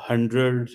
100th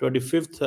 25th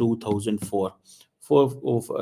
2004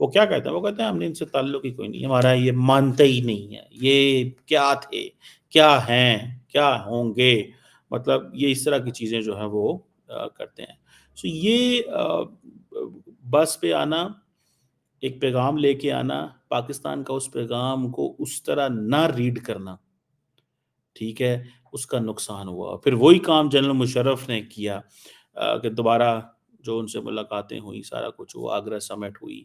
وہ کیا کہتے ہیں؟ وہ کہتے ہیں ہم نے ان سے تعلق ہی کوئی نہیں، ہمارا یہ مانتے ہی نہیں ہے، یہ کیا تھے، کیا ہیں، کیا ہوں گے، مطلب یہ اس طرح کی چیزیں جو ہیں وہ کرتے ہیں۔ سو یہ بس پہ آنا، ایک پیغام لے کے آنا، پاکستان کا اس پیغام کو اس طرح نہ ریڈ کرنا، ٹھیک ہے، اس کا نقصان ہوا۔ پھر وہی کام جنرل مشرف نے کیا کہ دوبارہ جو ان سے ملاقاتیں ہوئی، سارا کچھ ہوا، آگرہ سمٹ ہوئی،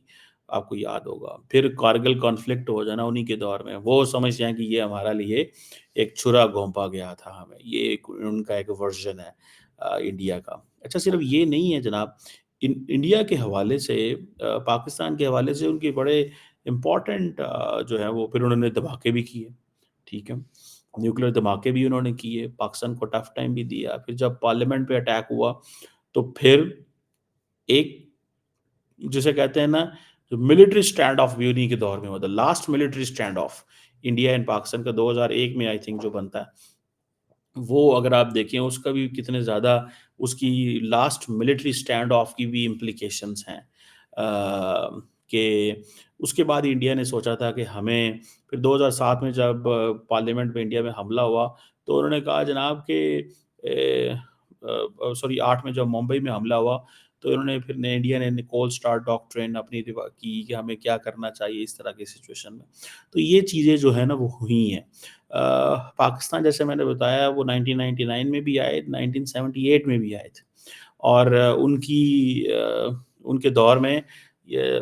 آپ کو یاد ہوگا۔ پھر کارگل کانفلکٹ ہو جانا انہی کے دور میں، وہ سمجھ جائیں کہ یہ ہمارا لیے ایک چھرا گھونپا گیا تھا ہمیں، یہ ان کا ایک ورژن ہے انڈیا کا۔ اچھا صرف یہ نہیں ہے جناب، انڈیا کے حوالے سے، پاکستان کے حوالے سے ان کے بڑے امپورٹنٹ جو ہے وہ پھر انہوں نے دھماکے بھی کیے، ٹھیک ہے، نیوکلیر دھماکے بھی انہوں نے کیے، پاکستان کو ٹف ٹائم بھی دیا۔ پھر جب پارلیمنٹ پہ اٹیک ہوا تو پھر ایک جسے کہتے ہیں نا ملٹری سٹینڈ آف بھی انہی کے دور میں ہوتا ہے، last military stand of India and Pakistan کا 2001 میں آئی تھنک جو بنتا ہے، وہ اگر آپ دیکھیں اس کا بھی کتنے زیادہ اس کی لاسٹ ملٹری سٹینڈ آف کی بھی امپلیکیشنز ہیں، کہ اس کے بعد انڈیا نے سوچا تھا کہ ہمیں پھر 2007 میں جب پارلیمنٹ میں انڈیا میں حملہ ہوا تو انہوں نے کہا جناب کہ سوری 8 میں جب ممبئی میں حملہ ہوا تو انہوں نے پھر انڈیا نے کول سٹار ڈاکٹرین اپنی کی کہ ہمیں کیا کرنا چاہیے اس طرح کی سچویشن میں۔ تو یہ چیزیں جو ہے نا وہ ہوئی ہیں۔ پاکستان جیسے میں نے بتایا وہ 1999 میں بھی آئے، 1978 میں بھی آئے تھے، اور ان کے دور میں یہ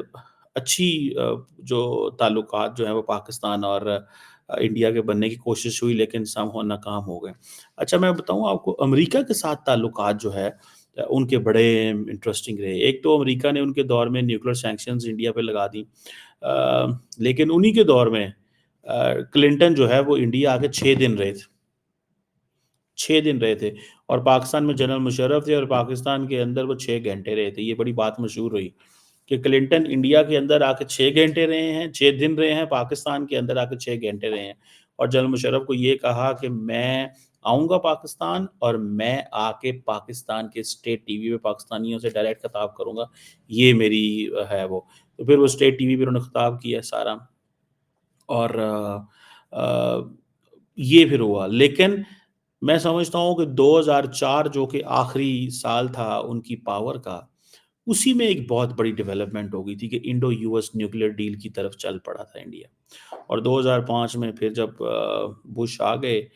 اچھی جو تعلقات جو ہیں وہ پاکستان اور انڈیا کے بننے کی کوشش ہوئی، لیکن سم ہو ناکام ہو گئے۔ اچھا میں بتاؤں آپ کو امریکہ کے ساتھ تعلقات جو ہے ان کے بڑے انٹرسٹنگ رہے۔ ایک تو امریکہ نے ان کے دور میں نیوکلیر سینکشنز انڈیا پہ لگا دی، لیکن انہی کے دور میں کلنٹن جو ہے وہ انڈیا آ کے 6 دن رہے تھے، 6 دن رہے تھے، اور پاکستان میں جنرل مشرف تھے اور پاکستان کے اندر وہ 6 گھنٹے رہے تھے۔ یہ بڑی بات مشہور ہوئی کہ کلنٹن انڈیا کے اندر آ کے 6 گھنٹے رہے ہیں، 6 دن رہے ہیں، پاکستان کے اندر آ کے 6 گھنٹے رہے ہیں، اور جنرل مشرف کو یہ کہا کہ میں آؤں گا پاکستان اور میں آ کے پاکستان کے اسٹیٹ ٹی وی پہ پاکستانیوں سے ڈائریکٹ خطاب کروں گا، یہ میری ہے وہ۔ تو پھر وہ اسٹیٹ ٹی وی پہ انہوں نے خطاب کیا سارا، اور یہ پھر ہوا۔ لیکن میں سمجھتا ہوں کہ 2004 جو کہ آخری سال تھا ان کی پاور کا، اسی میں ایک بہت بڑی ڈیولپمنٹ ہو گئی تھی کہ Indo U S nuclear deal کی طرف چل پڑا تھا انڈیا، اور 2005 میں پھر جب بش آ گئے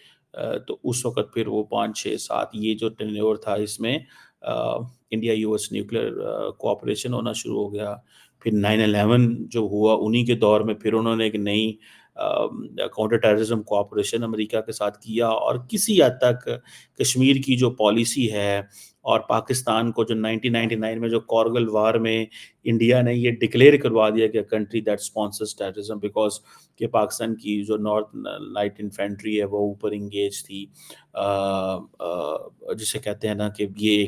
تو اس وقت پھر وہ 5 6 7 یہ جو ٹینیور تھا اس میں India U S nuclear cooperation ہونا شروع ہو گیا۔ پھر 9/11 جو ہوا انہی کے دور میں پھر انہوں نے ایک نئی کاؤنٹر ٹیررزم کوآپریشن امریکہ کے ساتھ کیا، اور کسی حد تک کشمیر کی جو پالیسی ہے اور پاکستان کو جو 1999 میں جو کارگل وار میں انڈیا نے یہ ڈکلیئر کروا دیا کہ country that sponsors terrorism, because کہ پاکستان کی جو نارتھ لائٹ انفینٹری ہے وہ اوپر انگیج تھی، جسے کہتے ہیں نا کہ یہ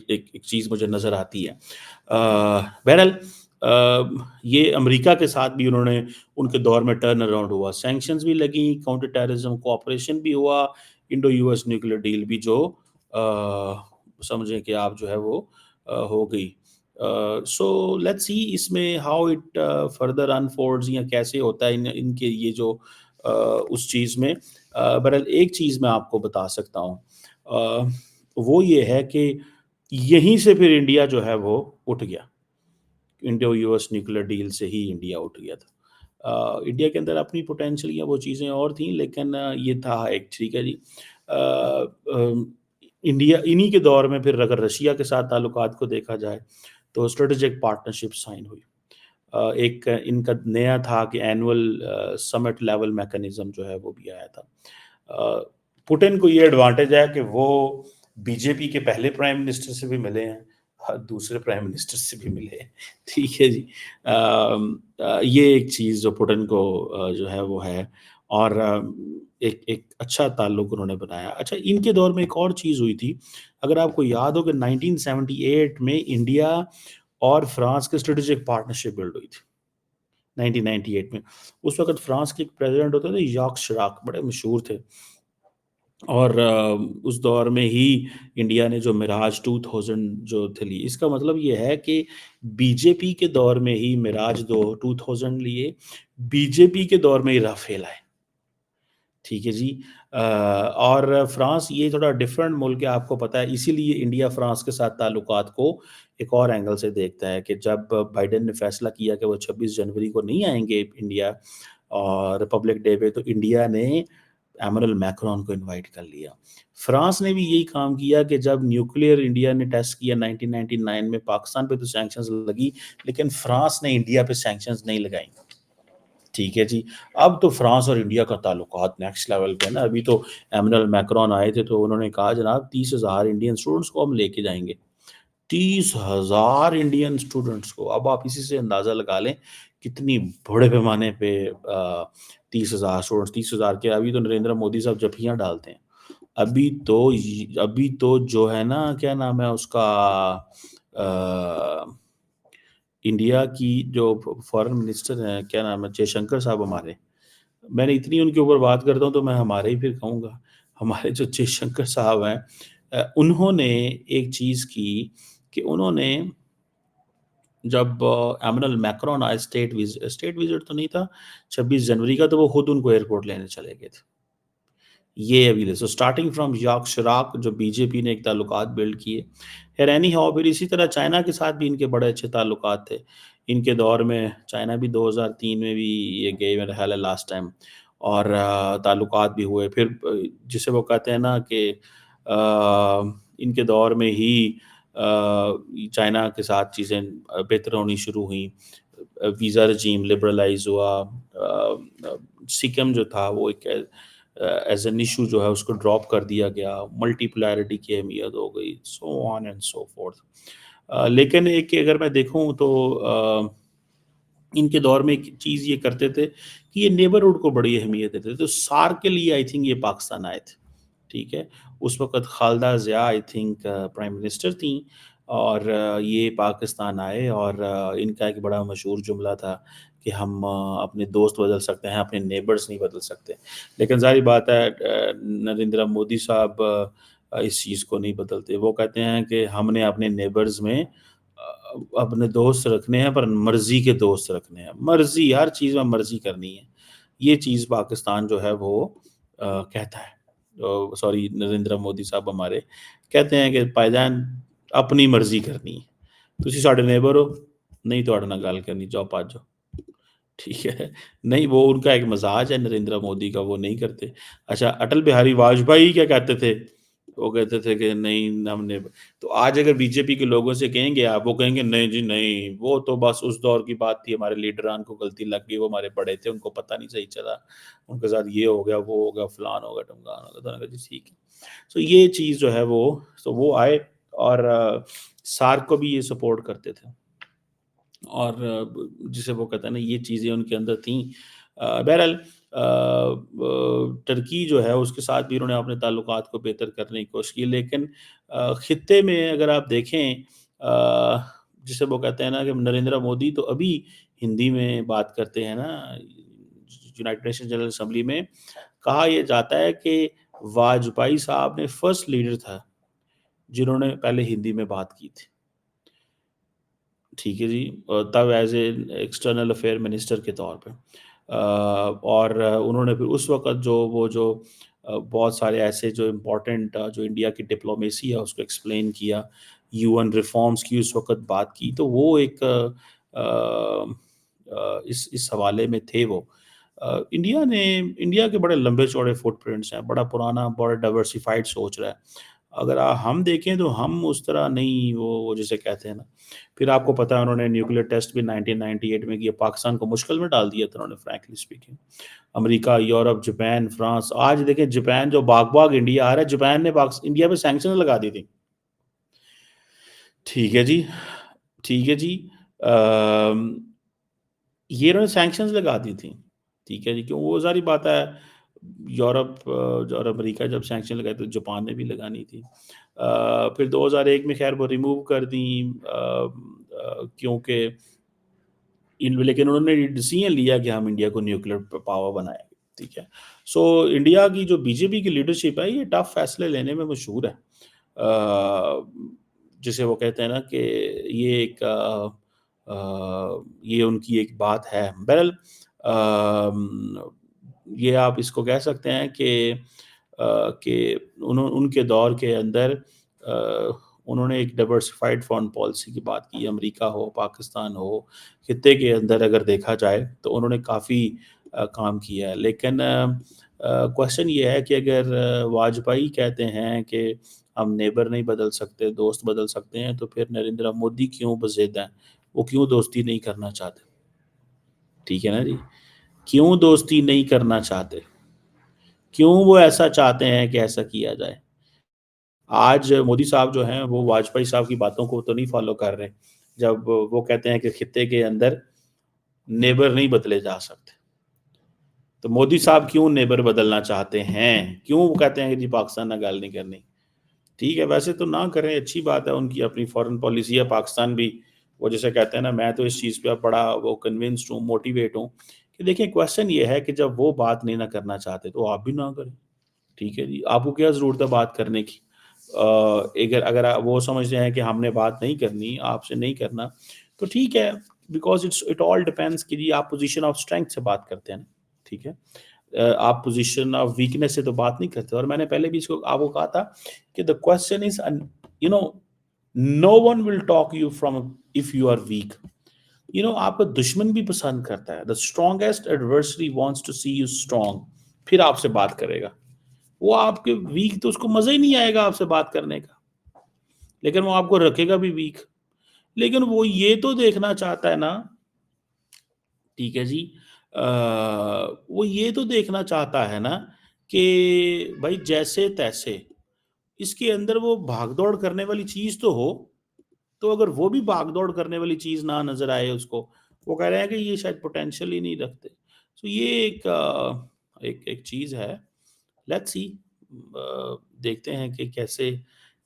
ایک چیز مجھے نظر آتی ہے۔ بہرحال یہ امریکہ کے ساتھ بھی انہوں نے ان کے دور میں ٹرن اراؤنڈ ہوا، سینکشنز بھی لگیں، کاؤنٹر ٹیررزم کوآپریشن بھی ہوا، Indo U S nuclear deal بھی جو سمجھیں کہ آپ جو ہے وہ ہو گئی۔ سو لیٹس سی اس میں ہاؤ اٹ فردر انفورڈز، یا کیسے ہوتا ہے ان کے یہ جو اس چیز میں۔ بہرحال ایک چیز میں آپ کو بتا سکتا ہوں، وہ یہ ہے کہ یہیں سے پھر انڈیا جو ہے وہ اٹھ گیا، Indo U S nuclear deal سے ہی انڈیا اٹھ گیا تھا۔ انڈیا کے اندر اپنی پوٹینشیل یا وہ چیزیں اور تھیں، لیکن یہ تھا ایک، ٹھیک ہے جی۔ انڈیا انہی کے دور میں پھر اگر رشیا کے ساتھ تعلقات کو دیکھا جائے تو اسٹریٹجک پارٹنرشپ سائن ہوئی۔ ایک ان کا نیا تھا کہ اینول سمٹ لیول میکنزم جو ہے وہ بھی آیا تھا۔ پوٹن کو یہ ایڈوانٹیج ہے کہ وہ بی جے پی کے پہلے پرائم منسٹر سے بھی ملے ہیں اور دوسرے پرائم منسٹر سے بھی ملے ہیں، ٹھیک ہے جی۔ یہ ایک چیز جو پوٹن کو جو ہے وہ ہے، اور ایک اچھا تعلق انہوں نے بنایا۔ اچھا ان کے دور میں ایک اور چیز ہوئی تھی، اگر آپ کو یاد ہو کہ 1978 میں انڈیا اور فرانس کے اسٹریٹجک پارٹنرشپ بلڈ ہوئی تھی 1998 میں۔ اس وقت فرانس کے ایک پریزیڈنٹ ہوتے تھے ژاک شراک، بڑے مشہور تھے، اور اس دور میں ہی انڈیا نے جو میراج 2000 جو تھی لی، اس کا مطلب یہ ہے کہ بی جے پی کے دور میں ہی میراج 2000 لیے، بی جے پی کے دور میں ہی رافیل آئے، ٹھیک ہے جی۔ اور فرانس یہ تھوڑا ڈفرینٹ ملک ہے، آپ کو پتہ ہے، اسی لیے انڈیا فرانس کے ساتھ تعلقات کو ایک اور اینگل سے دیکھتا ہے کہ جب بائیڈن نے فیصلہ کیا کہ وہ 26 جنوری کو نہیں آئیں گے انڈیا اور ریپبلک ڈے پہ، تو انڈیا نے ایمنول میکرون کو انوائٹ کر لیا۔ فرانس نے بھی یہی کام کیا کہ جب نیوکلیئر انڈیا نے ٹیسٹ کیا 1999 میں، پاکستان پہ تو سینکشنز لگی، لیکن فرانس نے انڈیا پہ سینکشنز نہیں لگائیں، ٹھیک ہے جی۔ اب تو فرانس اور انڈیا کا تعلقات نیکسٹ لیول پہ ہے نا۔ ابھی تو ایمنول میکرون آئے تھے تو انہوں نے کہا جناب 30,000 انڈین اسٹوڈنٹس کو ہم لے کے جائیں گے، 30,000 انڈین اسٹوڈنٹس کو۔ اب آپ اسی سے اندازہ لگا لیں کتنی بڑے پیمانے پہ 30,000 اسٹوڈنٹس، 30,000 کے ابھی تو نریندر مودی صاحب جفیاں ڈالتے ہیں۔ ابھی تو جو ہے نا، کیا نام ہے اس کا، انڈیا کی جو فارن منسٹر ہیں، کیا نام ہے، جے شنکر صاحب ہمارے، میں نے اتنی ان کے اوپر بات کرتا ہوں تو میں ہمارے ہی پھر کہوں گا، ہمارے جو جے شنکر صاحب ہیں، انہوں نے ایک چیز کی کہ انہوں نے جب ایمنل میکرون آئے اسٹیٹ وزٹ تو نہیں تھا 26 جنوری کا، تو وہ خود ان کو ایئرپورٹ لینے چلے گئے تھے۔ یہ ابھی سو اسٹارٹنگ فرام یاک شراک جو بی جے پی نے ایک تعلقات بلڈ کیے، خیر اینی ہاؤ، پھر اسی طرح چائنا کے ساتھ بھی ان کے بڑے اچھے تعلقات تھے ان کے دور میں۔ چائنا بھی 2003 میں بھی یہ گئے میرا خیال ہے لاسٹ ٹائم، اور تعلقات بھی ہوئے۔ پھر جسے وہ کہتے ہیں نا کہ ان کے دور میں ہی چائنا کے ساتھ چیزیں بہتر ہونی شروع ہوئیں، ویزا رجیم لبرلائز ہوا، سکم جو تھا وہ ایک ایز این ایشو جو ہے اس کو ڈراپ کر دیا گیا، ملٹی پولارٹی کی اہمیت ہو گئی، سو آن اینڈ سو فورتھ۔ لیکن ایک اگر میں دیکھوں تو ان کے دور میں ایک چیز یہ کرتے تھے کہ یہ نیبرہڈ کو بڑی اہمیت دیتے تھے، تو سارک کے لیے آئی تھنک یہ پاکستان آئے تھے، ٹھیک ہے۔ اس وقت Khaleda Zia I think prime minister تھیں، اور یہ پاکستان آئے، اور ان کا ایک بڑا مشہور جملہ تھا کہ ہم اپنے دوست بدل سکتے ہیں، اپنے نیبرز نہیں بدل سکتے، لیکن ظاہر بات ہے نریندر مودی صاحب اس چیز کو نہیں بدلتے۔ وہ کہتے ہیں کہ ہم نے اپنے نیبرز میں اپنے دوست رکھنے ہیں، پر مرضی کے دوست رکھنے ہیں، مرضی، ہر چیز میں مرضی کرنی ہے، یہ چیز پاکستان جو ہے وہ کہتا ہے، سوری نریندر مودی صاحب ہمارے کہتے ہیں کہ پائی جان اپنی مرضی کرنی ہے، تسی ساڈے نیبر ہو، نہیں تواڈے نال گل کرنی، جاؤ پاج جاؤ، ٹھیک ہے۔ نہیں، وہ ان کا ایک مزاج ہے نریندر مودی کا، وہ نہیں کرتے۔ اچھا، اٹل بہاری واجپئی کیا کہتے تھے؟ وہ کہتے تھے کہ نہیں ہم نے، تو آج اگر بی جے پی کے لوگوں سے کہیں گے آپ، وہ کہیں گے نہیں جی نہیں، وہ تو بس اس دور کی بات تھی، ہمارے لیڈران کو غلطی لگ گئی، وہ ہمارے بڑے تھے، ان کو پتہ نہیں صحیح چلا، ان کے ساتھ یہ ہو گیا، وہ ہو گیا، فلان ہو گیا، ٹمکان ہو گیا، تو انہوں نے کہا جی ٹھیک ہے۔ تو یہ چیز جو ہے وہ، تو وہ آئے اور سارک کو بھی یہ سپورٹ کرتے تھے، اور جسے وہ کہتے ہیں نا یہ چیزیں ان کے اندر تھیں۔ بہرحال ترکی جو ہے اس کے ساتھ بھی انہوں نے اپنے تعلقات کو بہتر کرنے کی کوشش کی، لیکن خطے میں اگر آپ دیکھیں جسے وہ کہتے ہیں نا کہ نریندر مودی تو ابھی ہندی میں بات کرتے ہیں نا، یونائٹڈ نیشن جنرل اسمبلی میں کہا یہ جاتا ہے کہ واجپئی صاحب نے فرسٹ لیڈر تھا جنہوں نے پہلے ہندی میں بات کی تھی، ٹھیک ہے جی، تب as a external affair minister کے طور پہ، اور انہوں نے پھر اس وقت جو بہت سارے ایسے جو امپورٹنٹ جو انڈیا کی ڈپلومیسی ہے اس کو ایکسپلین کیا، یو این ریفارمز کی اس وقت بات کی، تو وہ ایک اس حوالے میں تھے وہ۔ انڈیا کے بڑے لمبے چوڑے فٹ پرنٹس ہیں، بڑا پرانا، بڑا ڈائیورسیفائڈ سوچ رہا ہے۔ اگر ہم دیکھیں تو ہم اس طرح نہیں، وہ جسے کہتے ہیں نا، پھر آپ کو پتا ہے انہوں نے نیوکلیئر ٹیسٹ بھی 1998 میں کیا، پاکستان کو مشکل میں ڈال دیا تھا انہوں نے، فرینکلی اسپیکنگ۔ امریکہ، یورپ، جاپان، فرانس، آج دیکھیں جاپان جو باغ انڈیا آ رہا ہے، جاپان نے انڈیا پہ سینکشن لگا دی تھی، ٹھیک ہے جی، ٹھیک ہے جی، یہ انہوں نے سینکشنز لگا دی تھیں، ٹھیک ہے جی، کیوں، وہ ساری بات ہے، یورپ اور امریکہ جب سینکشن لگائے تو جاپان نے بھی لگانی تھی، پھر 2001 میں خیر وہ ریموو کر دیں، کیونکہ لیکن انہوں نے ڈیسیژن لیا کہ ہم انڈیا کو نیوکلیئر پاور بنائیں گے، ٹھیک ہے؟ سو انڈیا کی جو بی جے پی کی لیڈرشپ ہے یہ ٹف فیصلے لینے میں مشہور ہے، جسے وہ کہتے ہیں نا کہ یہ ایک یہ ان کی ایک بات ہے۔ بہرحال یہ آپ اس کو کہہ سکتے ہیں کہ ان کے دور کے اندر انہوں نے ایک ڈائیورسفائڈ فارن پالیسی کی بات کی، امریکہ ہو، پاکستان ہو، خطے کے اندر اگر دیکھا جائے تو انہوں نے کافی کام کیا ہے، لیکن کوشچن یہ ہے کہ اگر واجپئی کہتے ہیں کہ ہم نیبر نہیں بدل سکتے، دوست بدل سکتے ہیں، تو پھر نریندر مودی کیوں بزد ہیں؟ وہ کیوں دوستی نہیں کرنا چاہتے؟ ٹھیک ہے نا جی؟ کیوں دوستی نہیں کرنا چاہتے؟ کیوں وہ ایسا چاہتے ہیں کہ ایسا کیا جائے؟ آج مودی صاحب جو ہیں وہ واجپئی صاحب کی باتوں کو تو نہیں فالو کر رہے، جب وہ کہتے ہیں کہ خطے کے اندر نیبر نہیں بدلے جا سکتے، تو مودی صاحب کیوں نیبر بدلنا چاہتے ہیں؟ کیوں وہ کہتے ہیں کہ جی پاکستان نہ گال نہیں کرنی؟ ٹھیک ہے، ویسے تو نہ کریں، اچھی بات ہے، ان کی اپنی فارن پالیسی ہے، پاکستان بھی وہ جیسے کہتے ہیں نا، میں تو اس چیز پہ بڑا وہ کنونسڈ ہوں، موٹیویٹ ہوں کہ دیکھیں کویشچن یہ ہے کہ جب وہ بات نہیں نہ کرنا چاہتے تو آپ بھی نہ کریں، ٹھیک ہے جی؟ آپ کو کیا ضرورت ہے بات کرنے کی؟ اگر وہ سمجھتے ہیں کہ ہم نے بات نہیں کرنی، آپ سے نہیں کرنا، تو ٹھیک ہے، بیکاز اٹ آل ڈپینڈس کہ جی آپ پوزیشن آف اسٹرینتھ سے بات کرتے ہیں نا، ٹھیک ہے؟ آپ پوزیشن آف ویکنیس سے تو بات نہیں کرتے، اور میں نے پہلے بھی اس کو آپ کو کہا تھا کہ the question is no one will talk you from if you are weak. آپ کا دشمن بھی پسند کرتا ہے، the strongest adversary wants to see you strong، پھر آپ سے بات کرے گا۔ وہ آپ کے ویک تو اس کو مزہ ہی نہیں آئے گا آپ سے بات کرنے کا، لیکن وہ آپ کو رکھے گا بھی ویک، لیکن وہ یہ تو دیکھنا چاہتا ہے نا، ٹھیک ہے جی، وہ یہ تو دیکھنا چاہتا ہے نا کہ بھائی جیسے تیسے اس کے اندر وہ بھاگ دوڑ کرنے والی چیز تو ہو، تو اگر وہ بھی بھاگ دوڑ کرنے والی چیز نہ نظر آئے اس کو، وہ کہہ رہے ہیں کہ یہ شاید پوٹینشیل ہی نہیں رکھتے، سو یہ ایک چیز ہے، لیٹس سی، دیکھتے ہیں کہ کیسے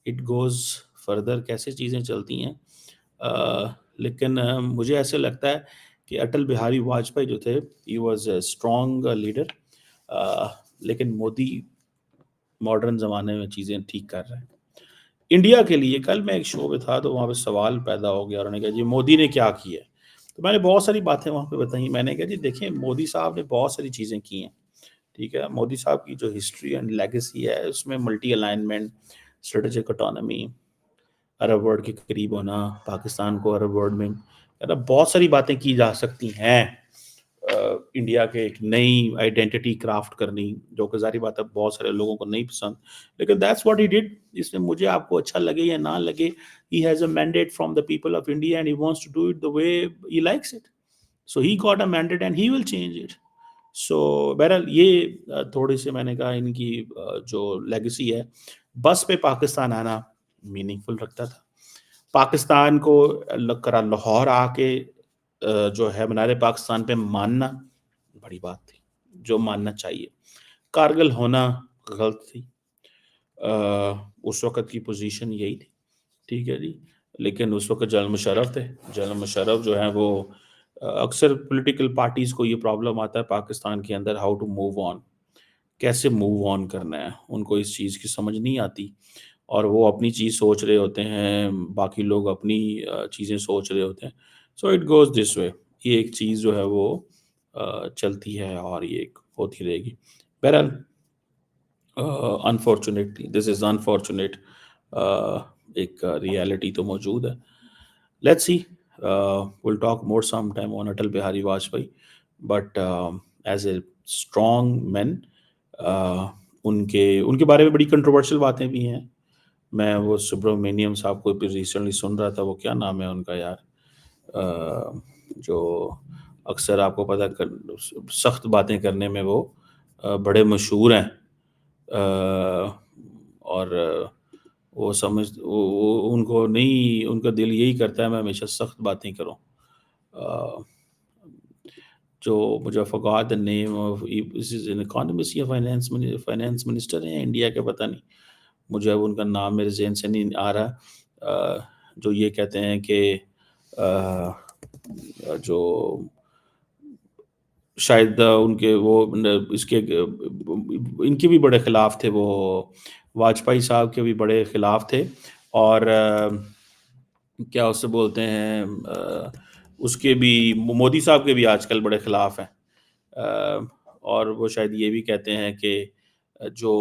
اٹ گوز فردر، کیسے چیزیں چلتی ہیں، لیکن مجھے ایسے لگتا ہے کہ اٹل بہاری واجپئی جو تھے he was a strong leader, لیکن مودی ماڈرن زمانے میں چیزیں ٹھیک کر رہے ہیں انڈیا کے لیے۔ کل میں ایک شو پہ تھا تو وہاں پہ سوال پیدا ہو گیا، اور انہوں نے کہا جی مودی نے کیا کیا ہے، تو میں نے بہت ساری باتیں وہاں پہ بتائیں، میں نے کہا جی دیکھیں مودی صاحب نے بہت ساری چیزیں کی ہیں، ٹھیک ہے؟ مودی صاحب کی جو ہسٹری اینڈ لیگیسی ہے اس میں multi alignment, strategic autonomy, Arab world کے قریب ہونا، پاکستان کو عرب ورلڈ میں بہت ساری باتیں کی جا سکتی ہیں، انڈیا کے ایک نئی آئیڈینٹی کرافٹ کرنی، جو کہ ظاہری بات ہے بہت سارے لوگوں کو نہیں پسند، لیکن دیٹس واٹ ہی ڈیڈ۔ اس میں مجھے آپ کو اچھا لگے یا نہ لگے، he has a mandate from the people of India and he wants to do it the way he likes it, so he got a mandate and he will change it. So بہرحال یہ تھوڑی سی میں نے کہا ان کی جو legacy ہے، بس پہ پاکستان آنا میننگ فل رکھتا تھا، پاکستان کو لاہور آ کے جو ہے منار پاکستان پہ ماننا بڑی بات تھی، جو ماننا چاہیے، کارگل ہونا غلط تھی، اس وقت کی پوزیشن یہی تھی، ٹھیک ہے جی، لیکن اس وقت جنرل مشرف تھے، جنرل مشرف جو ہیں وہ اکثر پولیٹیکل پارٹیز کو یہ پرابلم آتا ہے پاکستان کے اندر، ہاؤ ٹو موو آن، کیسے موو آن کرنا ہے، ان کو اس چیز کی سمجھ نہیں آتی، اور وہ اپنی چیز سوچ رہے ہوتے ہیں، باقی لوگ اپنی چیزیں سوچ رہے ہوتے ہیں، سو اٹ گوز دس وے، یہ ایک چیز جو ہے وہ چلتی ہے اور یہ ایک ہوتی رہے گی۔ بہرحال انفارچونیٹلی دس از انفارچونیٹ، ایک ریالٹی تو موجود ہے، let's see, we'll talk more sometime on Atal Bihari Vajpayee, but as a strong man, ان کے بارے میں بڑی کنٹروورشل باتیں بھی ہیں، میں وہ سبرامینیم صاحب کو بھی ریسنٹلی سن رہا تھا، وہ کیا نام ہے ان کا یار، جو اکثر آپ کو پتہ سخت باتیں کرنے میں وہ بڑے مشہور ہیں، اور وہ ان کو نہیں، ان کا دل یہی کرتا ہے میں ہمیشہ سخت باتیں کروں، جو مجھے forgot the name of this is an economist یا فائنینس منسٹر ہیں انڈیا کے، پتہ نہیں مجھے اب ان کا نام میرے ذہن سے نہیں آ رہا، جو یہ کہتے ہیں کہ جو شاید ان کے وہ اس کے ان کے بھی بڑے خلاف تھے وہ، واجپئی صاحب کے بھی بڑے خلاف تھے، اور کیا اسے بولتے ہیں، اس کے بھی مودی صاحب کے بھی آج کل بڑے خلاف ہیں، اور وہ شاید یہ بھی کہتے ہیں کہ جو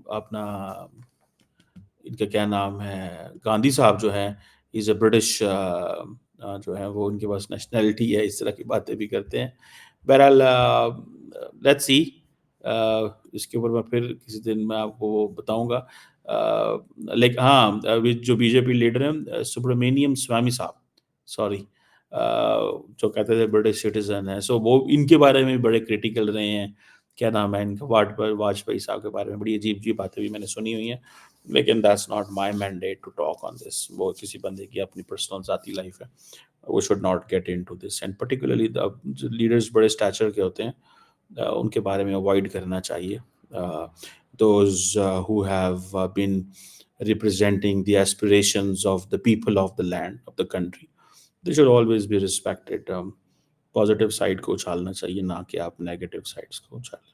اپنا ان کا کیا نام ہے، گاندھی صاحب جو ہیں، از اے برٹش جو ہے وہ ان کے پاس نیشنلٹی ہے، اس طرح کی باتیں بھی کرتے ہیں۔ بہرحال لیٹس سی، اس کے اوپر میں پھر کسی دن میں آپ کو وہ بتاؤں گا۔ لیکن ہاں، جو بی جے پی لیڈر ہیں سبرامینیم سوامی صاحب، سوری، جو کہتے تھے برٹش سٹیزن ہیں، سو وہ ان کے بارے میں بھی بڑے کریٹیکل رہے ہیں۔ کیا نام ہے ان کا، واجپئی صاحب کے بارے میں بڑی عجیب عجیب باتیں بھی میں نے سنی ہوئی ہیں، لیکن that's not my mandate to talk on this. وہ کسی بندے کی اپنی پرسنل ذاتی لائف ہے، we should not get into this, and particularly جو لیڈرز بڑے اسٹیچر کے ہوتے ہیں ان کے بارے میں اوائڈ کرنا چاہیے۔ Those who have been representing the aspirations of the people of the land of the country, they should always be respected۔ Positive side کو اچھالنا چاہیے، نہ کہ آپ نیگیٹو سائڈس کو اچھالیں۔